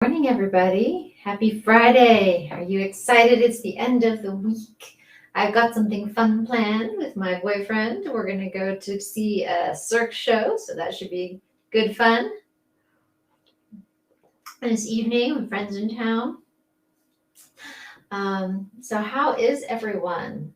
Morning, everybody. Happy Friday. Are you excited? It's the end of the week. I've got something fun planned with my boyfriend. We're going to go to see a Cirque show, so that should be good fun. And this evening, with friends in town. So, how is everyone?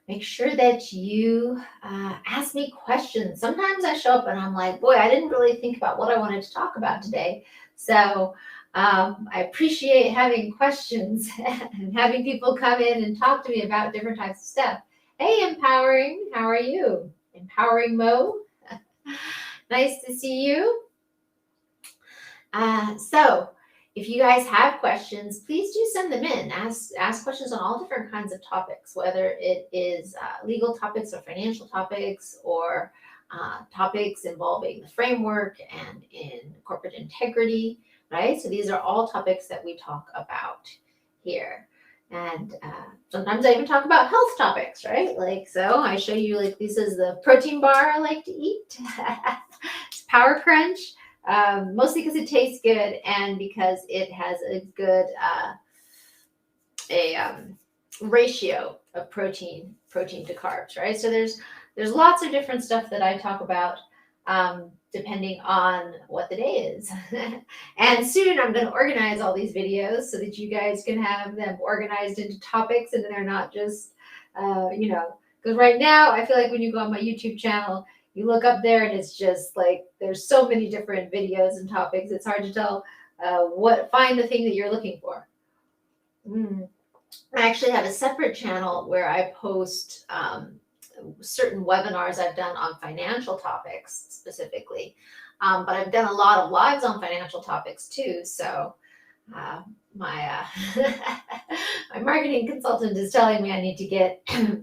Make sure that you ask me questions. Sometimes I show up and I'm like, boy, I didn't really think about what I wanted to talk about today. So I appreciate having questions and having people come in and talk to me about different types of stuff. Hey, Empowering, how are you? Empowering Mo, nice to see you. So if you guys have questions, please do send them in. Ask questions on all different kinds of topics, whether it is legal topics or financial topics or topics involving the framework and in corporate integrity, right? So these are all topics that we talk about here. And sometimes I even talk about health topics, right? Like, so I show you, like, this is the protein bar I like to eat. It's Power Crunch. Mostly because it tastes good and because it has a good ratio of protein to carbs, right? So there's lots of different stuff that I talk about depending on what the day is. And soon I'm going to organize all these videos so that you guys can have them organized into topics and they're not just, because right now I feel like when you go on my YouTube channel, you look up there and it's just like there's so many different videos and topics. It's hard to tell find the thing that you're looking for. I actually have a separate channel where I post certain webinars I've done on financial topics specifically. But I've done a lot of lives on financial topics too. So my my marketing consultant is telling me I need to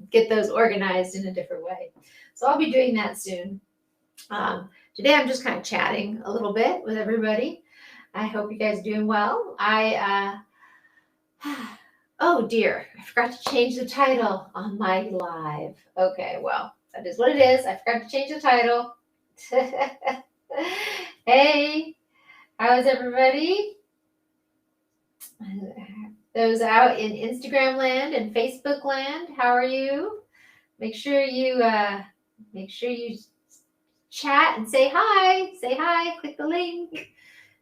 get those organized in a different way. So I'll be doing that soon. Today I'm just kind of chatting a little bit with everybody. I hope you guys are doing well. Oh dear, I forgot to change the title on my live. Okay, well, that is what it is. I forgot to change the title. Hey, how is everybody? Those out in Instagram land and Facebook land, how are you? Make sure you chat and say hi. Say hi. Click the link.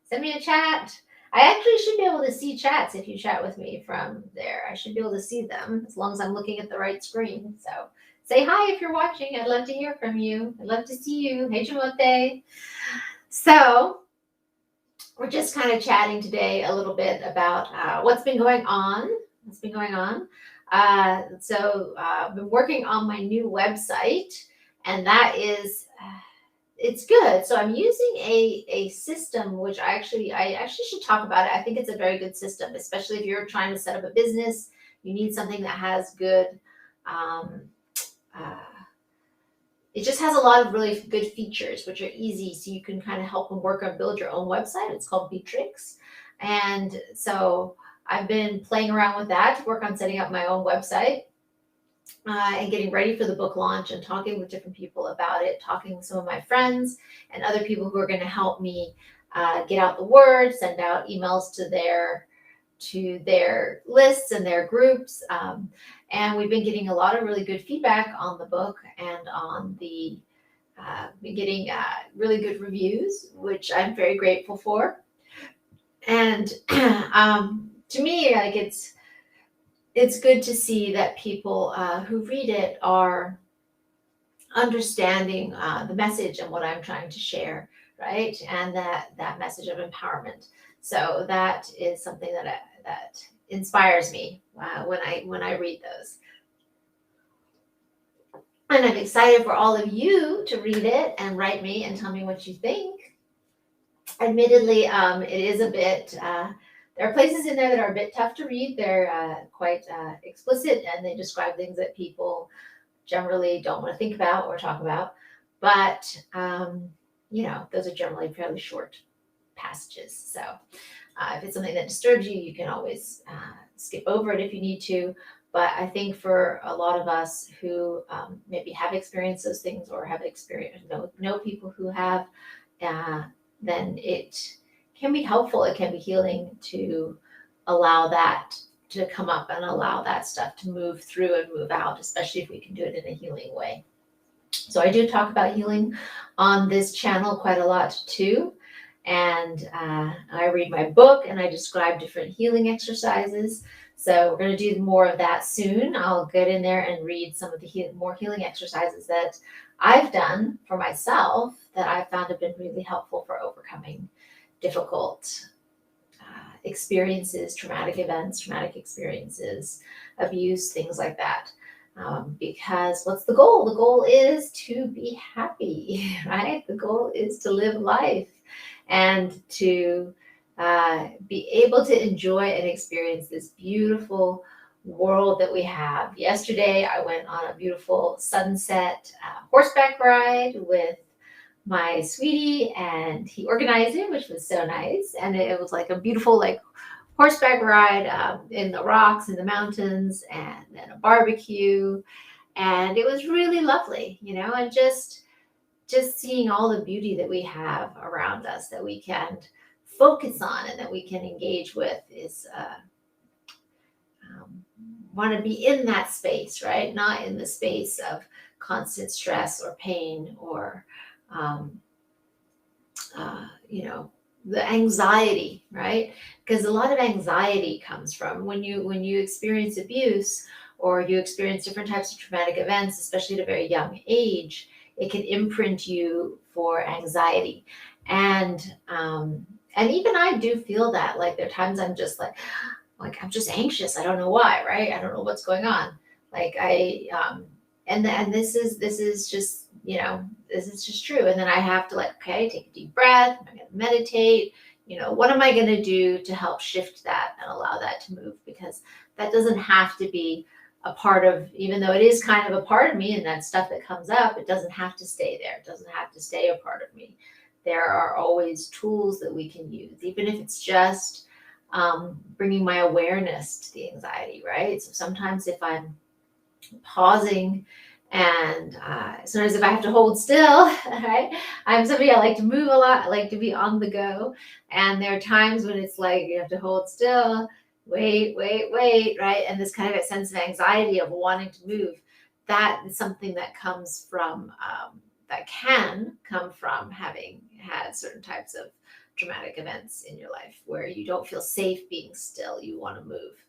Send me a chat. I actually should be able to see chats if you chat with me from there. I should be able to see them as long as I'm looking at the right screen. So say hi if you're watching. I'd love to hear from you. I'd love to see you. Hey, Jamote. So we're just kind of chatting today a little bit about what's been going on. I've been working on my new website, and that is it's good. So I'm using a system which I actually should talk about it. I think it's a very good system, especially if you're trying to set up a business. You need something that has good. It just has a lot of really good features, which are easy, so you can kind of help them work on build your own website. It's called Beatrix, and so I've been playing around with that to work on setting up my own website. And getting ready for the book launch and talking with different people about it, talking with some of my friends and other people who are going to help me get out the word, send out emails to their lists and their groups. And we've been getting a lot of really good feedback on the book and on the been getting really good reviews, which I'm very grateful for. And to me, like it's good to see that people who read it are understanding the message and what I'm trying to share, right? And that message of empowerment. So that is something that inspires me when I read those. And I'm excited for all of you to read it and write me and tell me what you think. Admittedly, it is a bit. There are places in there that are a bit tough to read. They're quite explicit, and they describe things that people generally don't want to think about or talk about. But those are generally fairly short passages. So if it's something that disturbs you, you can always skip over it if you need to. But I think for a lot of us who maybe have experienced those things or have experienced know people who have, then it can be helpful. It can be healing to allow that to come up and allow that stuff to move through and move out, especially if we can do it in a healing way. So I do talk about healing on this channel quite a lot too. And I read my book and I describe different healing exercises. So we're going to do more of that soon. I'll get in there and read some of the more healing exercises that I've done for myself that I found have been really helpful for overcoming difficult experiences, traumatic events, traumatic experiences, abuse, things like that. Because what's the goal? The goal is to be happy, right? The goal is to live life and to be able to enjoy and experience this beautiful world that we have. Yesterday, I went on a beautiful sunset horseback ride with my sweetie, and he organized it, which was so nice. And it was like a beautiful, like horseback ride in the rocks in the mountains, and then a barbecue, and it was really lovely, and just seeing all the beauty that we have around us that we can focus on and that we can engage with is want to be in that space, right? Not in the space of constant stress or pain or the anxiety, right? Because a lot of anxiety comes from when you experience abuse or you experience different types of traumatic events, especially at a very young age. It can imprint you for anxiety, and even I do feel that. Like there are times I'm just like I'm just anxious. I don't know why, right? I don't know what's going on. Like and this is just this is just true. And then I have to okay, take a deep breath. I'm going to meditate. What am I going to do to help shift that and allow that to move? Because that doesn't have to be a part of, even though it is kind of a part of me and that stuff that comes up, it doesn't have to stay there. It doesn't have to stay a part of me. There are always tools that we can use, even if it's just bringing my awareness to the anxiety, right? So sometimes if I'm pausing and sometimes if I have to hold still, right? I'm somebody, I like to move a lot. I like to be on the go. And there are times when it's like you have to hold still, wait, right? And this kind of a sense of anxiety of wanting to move. That is something that comes from, that can come from having had certain types of traumatic events in your life where you don't feel safe being still. You want to move.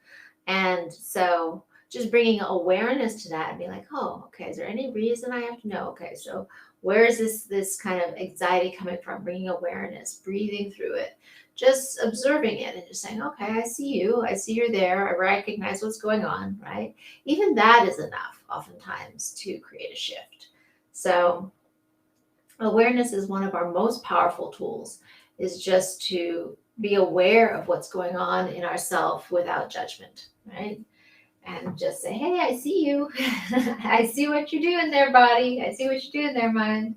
And so just bringing awareness to that and being like, oh, okay, is there any reason I have to know? Okay, so where is this kind of anxiety coming from? Bringing awareness, breathing through it, just observing it and just saying, okay, I see you. I see you're there. I recognize what's going on, right? Even that is enough oftentimes to create a shift. So awareness is one of our most powerful tools, is just to be aware of what's going on in ourself without judgment, right? And just say, hey, I see you. I see what you're doing there, body. I see what you're doing there, mind.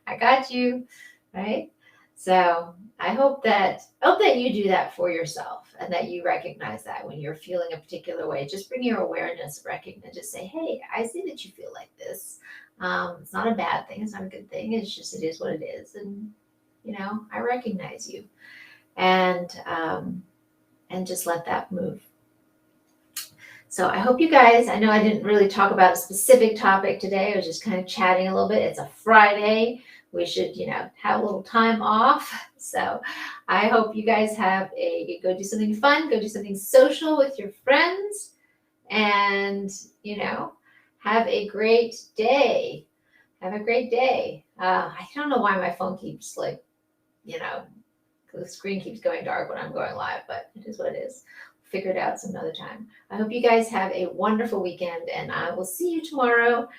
I got you, right? So I hope that you do that for yourself and that you recognize that when you're feeling a particular way. Just bring your awareness, recognize, just say, hey, I see that you feel like this. It's not a bad thing. It's not a good thing. It's just, it is what it is. And, I recognize you. And just let that move. So I hope you guys, I know I didn't really talk about a specific topic today. I was just kind of chatting a little bit. It's a Friday. We should, have a little time off. So I hope you guys go do something fun, go do something social with your friends, and, have a great day. Have a great day. I don't know why my phone keeps the screen keeps going dark when I'm going live, but it is what it is. Figure it out some other time. I hope you guys have a wonderful weekend, and I will see you tomorrow.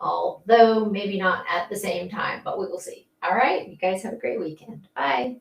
Although maybe not at the same time, but we will see. All right, you guys have a great weekend. Bye.